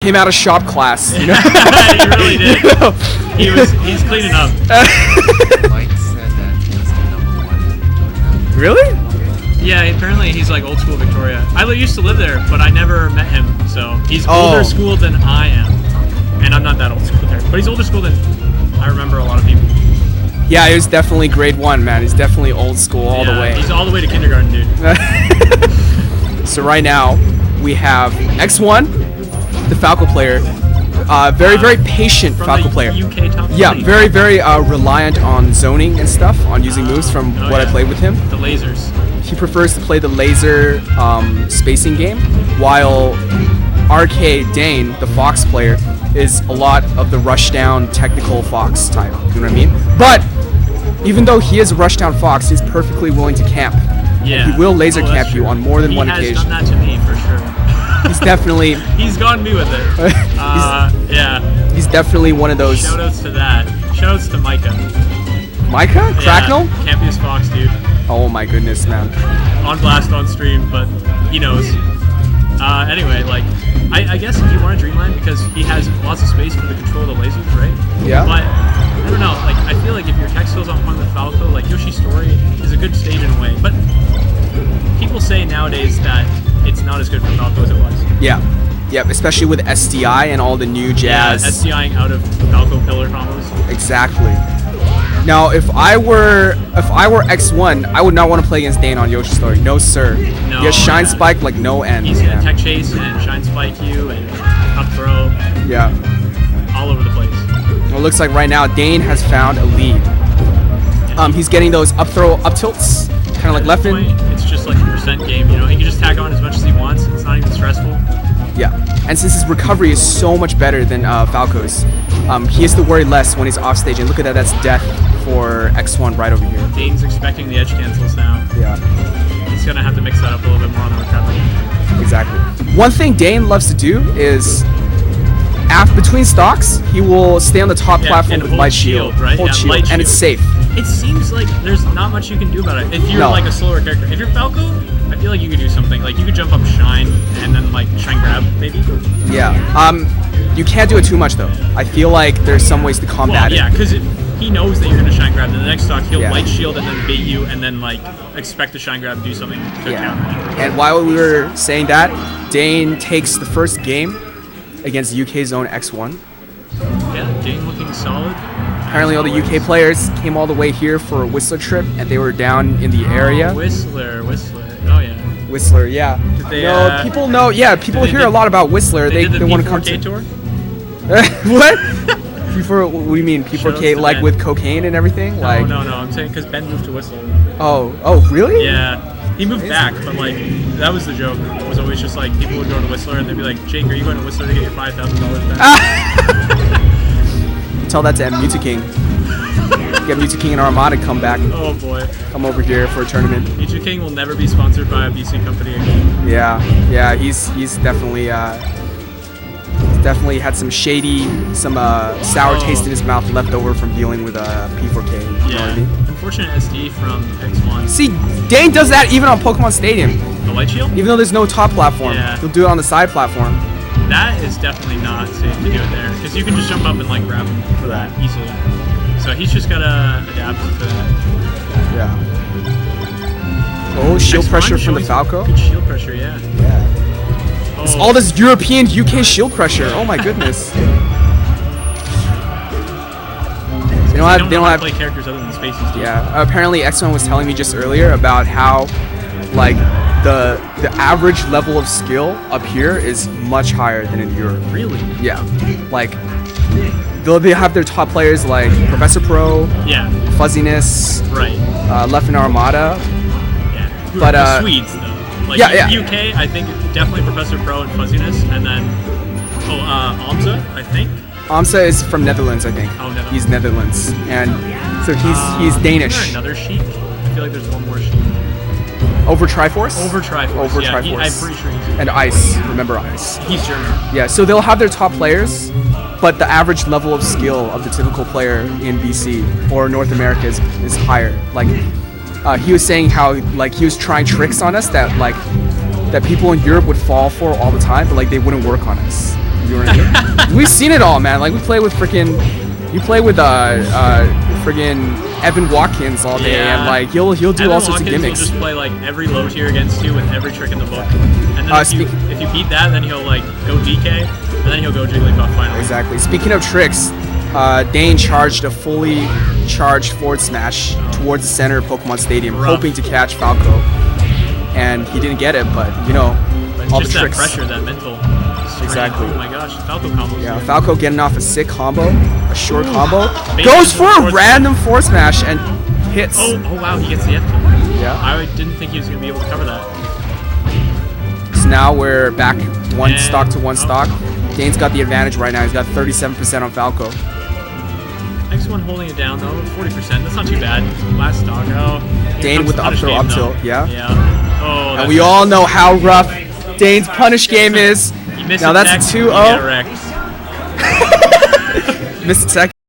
him out of shop class. You know? He really did. You know? He's cleaning up. Mike said that he was the #1. Really? Yeah, apparently he's like old school Victoria. I used to live there, but I never met him. So he's older school than I am, and I'm not that old school there. But he's older school than I remember a lot of people. Yeah, it was definitely grade 1, man. He's definitely old school all the way. He's all the way to kindergarten, dude. So right now we have X1, the Falco player. Very patient Falco player. UK top Yeah, 20. very reliant on zoning and stuff, on using moves from what I played with him. The lasers. He prefers to play the laser spacing game, while RK Dane, the Fox player, is a lot of the rushdown technical Fox type. You know what I mean? But even though he is a rushdown Fox, he's perfectly willing to camp. Yeah. He will laser that's camp you true. on more than one He has occasion. done that to me for sure. He's definitely He's gotten me with it. Yeah. he's definitely one of those. Shoutouts to that. Shoutouts to Micah. Micah? Cracknell? Yeah, Campius Fox, dude. Oh my goodness, man. On blast on stream, but he knows. Anyway, like, I guess if you want a Dreamland, because he has lots of space for the control of the lasers, right? Yeah. But, I don't know, like, I feel like if your tech skills on point with Falco, like, Yoshi's Story is a good stage in a way. But people say nowadays that it's not as good for Falco as it was. Yeah. Yep, especially with SDI and all the new jazz. Yeah, SDIing out of Falco pillar combos. Exactly. Now, if I were X1, I would not want to play against Dane on Yoshi's Story. No, sir. No, he has Shine man. Spike like no end. He's gonna tech chase and shine spike you and up throw Yeah. all over the place. Well, it looks like right now Dane has found a lead. He's getting those up throw, up tilts, kind of like left in. It's just like a percent game, you know. He can just tag on as much as he wants. It's not even stressful. Yeah. And since his recovery is so much better than Falco's, he has to worry less when he's off stage. And look at that, that's death for X1 right over here. Dane's expecting the edge cancels now. Yeah. He's gonna have to mix that up a little bit more on the recovery. Exactly. One thing Dane loves to do is, between stocks, he will stay on the top platform and with hold light shield, right? hold Yeah, shield, light and it's shield. safe. It seems like there's not much you can do about it. If you're No. like a slower character, if you're Falco, I feel like you could do something. Like you could jump up Shine and then like Shine Grab maybe. Yeah. You can't do it too much though. I feel like there's some ways to combat Yeah, it. because he knows that you're gonna Shine Grab. Then the next stock he'll Yeah. light shield and then bait you and then like expect the Shine Grab to do something to counter it. And while we were saying that, Dane takes the first game against UK Zone X1. Yeah, Dane looking solid. Apparently all the UK players came all the way here for a Whistler trip, and they were down in the area. Whistler. Oh yeah. Whistler, yeah. Did they, People know. Yeah, people they hear did- a lot about Whistler. They did the want to come P4K to. tour. What? P4? What do you mean? Shows P4K to like Ben. with cocaine and everything? No, I'm saying because Ben moved to Whistler. Oh, really? Yeah, he moved Amazing. back, but like that was the joke. It was always just like people would go to Whistler and they'd be like, "Jake, are you going to Whistler to get your $5,000 back?" Tell that to Muta King. Get Muta King and Armada come back. Oh boy, Come over here for a tournament. Nietzsche King will never be sponsored by a BC company again. Yeah. He's definitely had some sour taste in his mouth left over from dealing with P4K. You know what I mean? Unfortunate SD from X1. See, Dane does that even on Pokemon Stadium. The light shield? Even though there's no top platform, Yeah. he'll do it on the side platform. That is definitely not safe to do it there because you can just jump up and like grab him for that easily. So he's just gotta adapt to that. Yeah. Oh, shield X1 pressure from the showing Falco. Good shield pressure, yeah. Yeah. It's Oh. all this European UK shield pressure. Oh my goodness. They don't They don't have. play characters other than Spaces, dude. Yeah. Apparently, X1 was telling me just earlier about how, like, the average level of skill up here is much higher than in Europe. Really? Yeah. Like, they have their top players like Professor Pro, Yeah. Fuzziness, Right. Left in Armada. Yeah. But, the Swedes though. Like yeah. UK, I think definitely Professor Pro and Fuzziness, and then Amza, I think. Amsa is from Netherlands, I think. Oh, Netherlands. He's Netherlands, and so he's Is Danish. there another Sheik? I feel like there's one more Sheik. Over Triforce. Over Triforce. Over yeah, Triforce. I'm pretty sure he's. And Ice. Remember Ice. He's German. Yeah. So they'll have their top players, but the average level of skill of the typical player in BC or North America is higher. Like, he was saying how like he was trying tricks on us that people in Europe would fall for all the time, but like they wouldn't work on us. You know what I mean? we've seen it all, man. Like we play with you play with friggin' Evan Watkins all day, Yeah. and like he'll do Evan all sorts Watkins of gimmicks. will just play like every low tier against you with every trick in the book. And then if you beat that, then he'll like go DK, and then he'll go Jigglypuff finally. Exactly. Speaking of tricks, Dane charged a fully charged forward smash towards the center of Pokemon Stadium, Rough. hoping to catch Falco, and he didn't get it. But you know, But all the just that tricks. pressure, that mental strain. Exactly. Oh my gosh, Falco combos. Yeah, Falco getting off a sick combo, a short combo, Maybe goes it's for a forward random forward smash and hits. Oh wow, he gets the F kill. Yeah. I didn't think he was gonna be able to cover that. So now we're back one And- stock to one oh. stock. Dane's got the advantage right now. He's got 37% on Falco. Next one holding it down though, 40%. That's not too bad. Last stock. Oh. here Dane comes with the up punish throw, game, up though. tilt, yeah. Yeah. Oh. And we all know how rough Dane's punish game is. You miss Now a that's tech, a you 2-0. get wrecked. Missed a tech.